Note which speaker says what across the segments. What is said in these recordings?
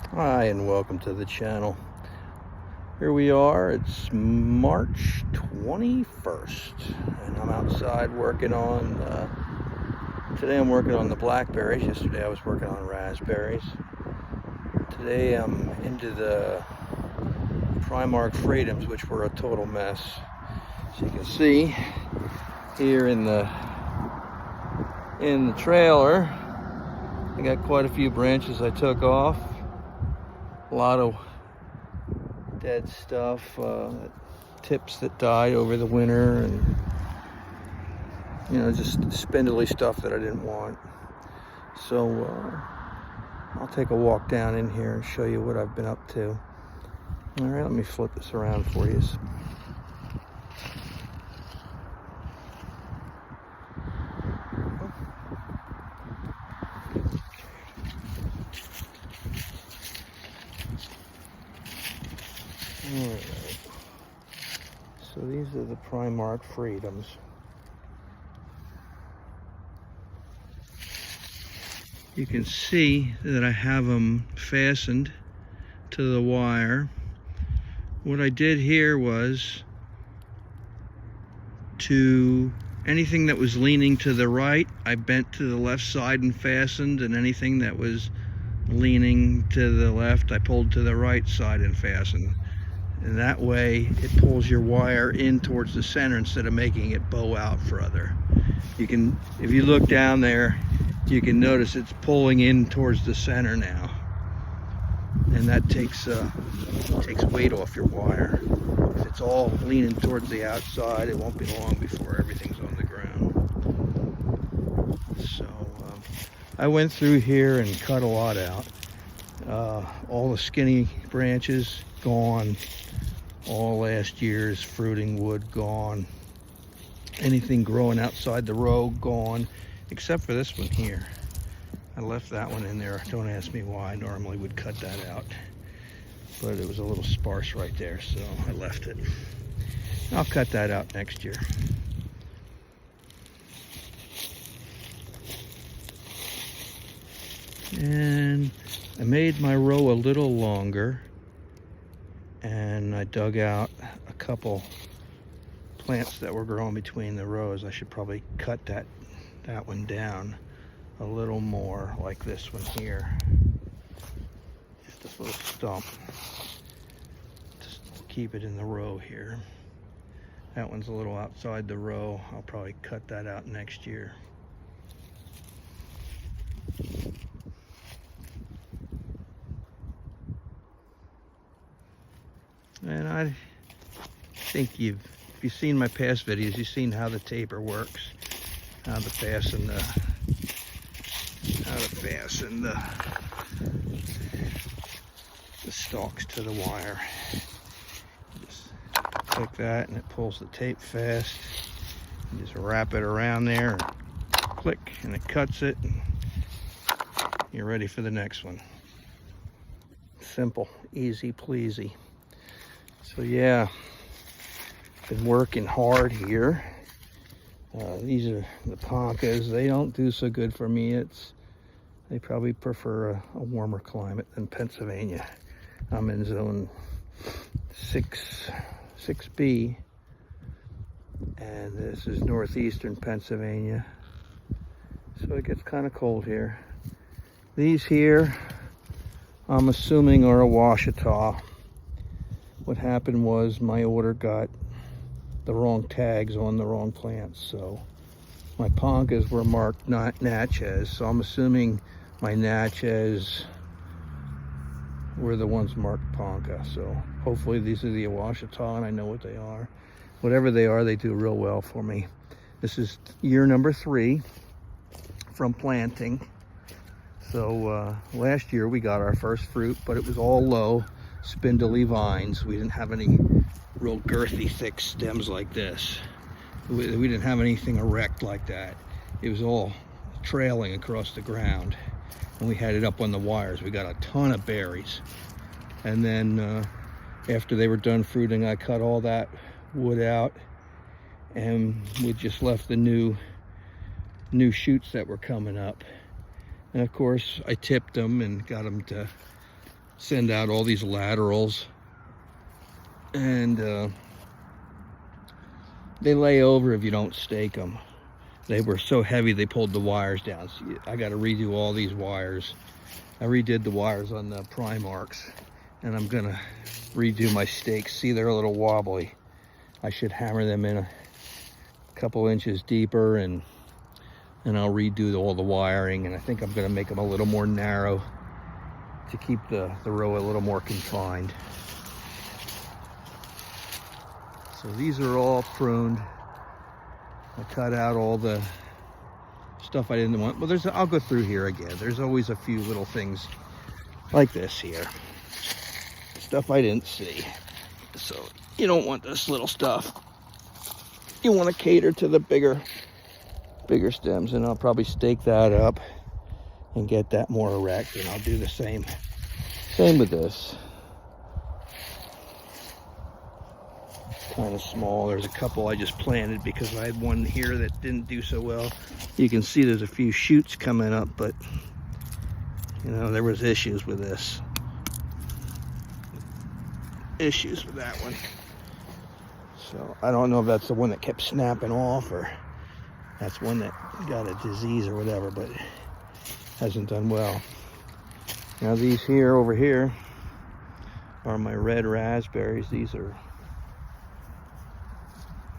Speaker 1: Hi, and welcome to the channel. Here we are, it's March 21st, and I'm outside working on, today I'm working on the blackberries. Yesterday I was working on raspberries. Today I'm into the Prim-Ark freedoms, which were a total mess. So you can see here in the trailer, I got quite a few branches I took off. A lot of dead stuff, tips that died over the winter, and just spindly stuff that I didn't want. So I'll take a walk down in here and show you what I've been up to. All right, let me flip this around for you. All right. So these are the Prim-Ark freedoms. You can see that I have them fastened to the wire. What I did here was to anything that was leaning to the right, I bent to the left side and fastened, and anything that was leaning to the left, I pulled to the right side and fastened. And that way it pulls your wire in towards the center instead of making it bow out further. You can, if you look down there, you can notice it's pulling in towards the center now. And that takes weight off your wire. If it's all leaning towards the outside, it won't be long before everything's on the ground. So I went through here and cut a lot out. All the skinny branches gone. All last year's fruiting wood gone. Anything growing outside the row gone, except for this one here. I left that one in there. Don't ask me why. I normally would cut that out, but it was a little sparse right there, so I left it. I'll cut that out next year. And I made my row a little longer, and I dug out a couple plants that were growing between the rows. I should probably cut that one down a little more, like this one here. Just this little stump. Just keep it in the row here. That one's a little outside the row. I'll probably cut that out next year. And I think if you've seen my past videos, you've seen how the taper works, how to fasten the stalks to the wire. Just click that and it pulls the tape fast. You just wrap it around there and click and it cuts it, and you're ready for the next one. Simple, easy pleasy. So yeah, been working hard here. These are the ponkas. They don't do so good for me. They probably prefer a warmer climate than Pennsylvania. I'm in zone 6B, and this is northeastern Pennsylvania. So it gets kind of cold here. These here, I'm assuming, are a Washita. What happened was my order got the wrong tags on the wrong plants, so my ponkas were marked not Natchez, so I'm assuming my Natchez were the ones marked Ponca. So hopefully these are the Washita, and I know what they are. Whatever they are, they do real well for me. This is year number 3 from planting. So last year we got our first fruit, but it was all low, spindly vines. We didn't have any real girthy, thick stems like this. We didn't have anything erect like that. It was all trailing across the ground, and we had it up on the wires. We got a ton of berries. And then after they were done fruiting, I cut all that wood out, and we just left the new shoots that were coming up. And of course I tipped them and got them to send out all these laterals, and they lay over if you don't stake them. They were so heavy they pulled the wires down. So I got to redo all these wires. I redid the wires on the Prim-Arks, and I'm gonna redo my stakes. See, they're a little wobbly. I should hammer them in a couple inches deeper, and I'll redo all the wiring, and I think I'm gonna make them a little more narrow to keep the row a little more confined. So these are all pruned. I cut out all the stuff I didn't want. Well, I'll go through here again. There's always a few little things like this here. Stuff I didn't see. So you don't want this little stuff. You want to cater to the bigger stems, and I'll probably stake that up and get that more erect, and I'll do the same with this. Kind of small. There's a couple I just planted because I had one here that didn't do so well. You can see there's a few shoots coming up, but you know, there was issues with this. Issues with that one. So I don't know if that's the one that kept snapping off, or that's one that got a disease or whatever, but hasn't done well. Now these here, over here, are my red raspberries. These are,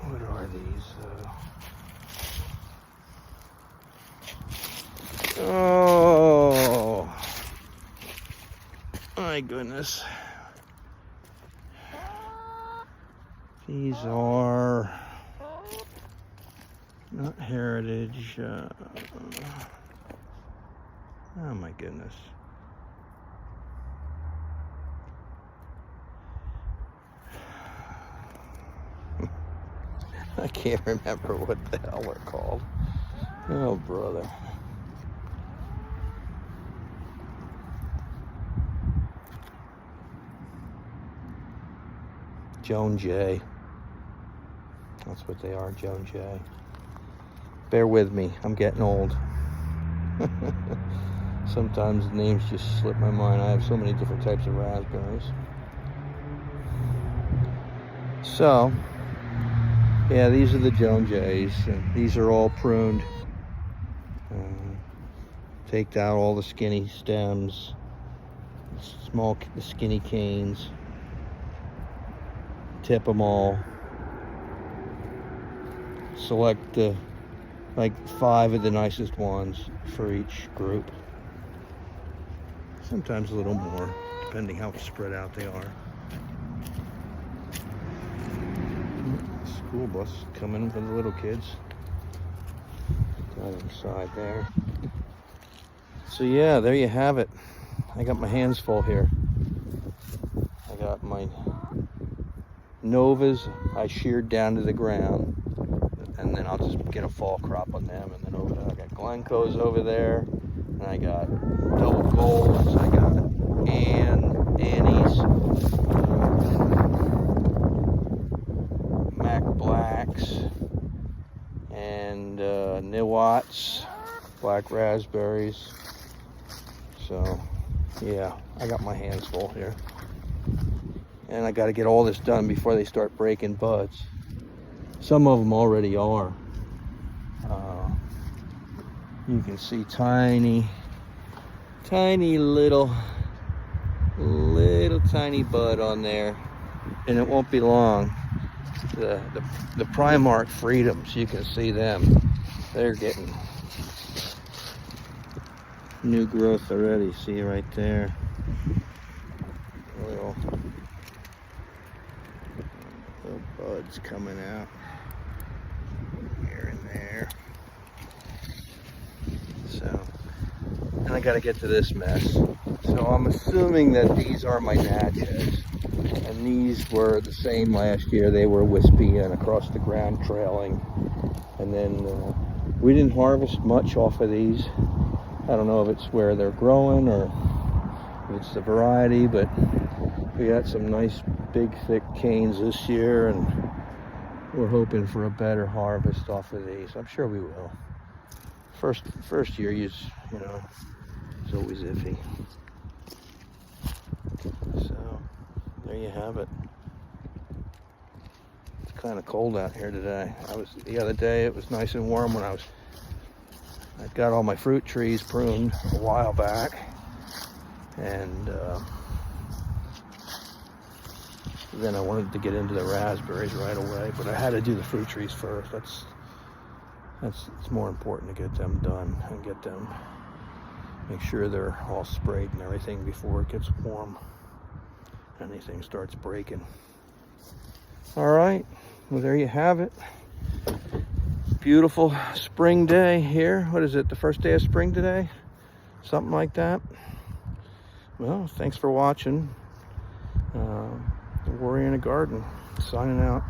Speaker 1: what are these? Oh my goodness. These are not heritage. Oh my goodness. I can't remember what the hell they're called. Oh, brother. Joan Jay. That's what they are, Joan Jay. Bear with me, I'm getting old. Sometimes names just slip my mind. I have so many different types of raspberries. So, yeah, these are the Joan Jays, and these are all pruned. Take out all the skinny stems, the skinny canes, tip them all, select like 5 of the nicest ones for each group. Sometimes a little more, depending how spread out they are. School bus coming for the little kids. Right inside there. So yeah, there you have it. I got my hands full here. I got my Novas I sheared down to the ground, and then I'll just get a fall crop on them. And then over there I got Glencoes over there, and I got double golds, I got Annie's, Mac Blacks, and Niwats, black raspberries. So yeah, I got my hands full here. And I got to get all this done before they start breaking buds. Some of them already are. You can see tiny little tiny bud on there, and it won't be long. The Prim-Ark Freedoms, you can see them. They're getting new growth already. See right there. Little buds coming out here and there. So, and I got to get to this mess. So I'm assuming that these are my Natchez, and these were the same last year. They were wispy and across the ground trailing, and then we didn't harvest much off of these. I don't know if it's where they're growing or if it's the variety, but we got some nice big thick canes this year, and we're hoping for a better harvest off of these. I'm sure we will. First year, you know, it's always iffy. you have it. It's kind of cold out here today. The other day it was nice and warm when I got all my fruit trees pruned a while back, and then I wanted to get into the raspberries right away, but I had to do the fruit trees first. It's more important to get them done and make sure they're all sprayed and everything before it gets warm. Anything starts breaking. All right, well, there you have it. Beautiful spring day here. What is it, the first day of spring today? Something like that. Well, thanks for watching. The Warrior in the Garden, signing out.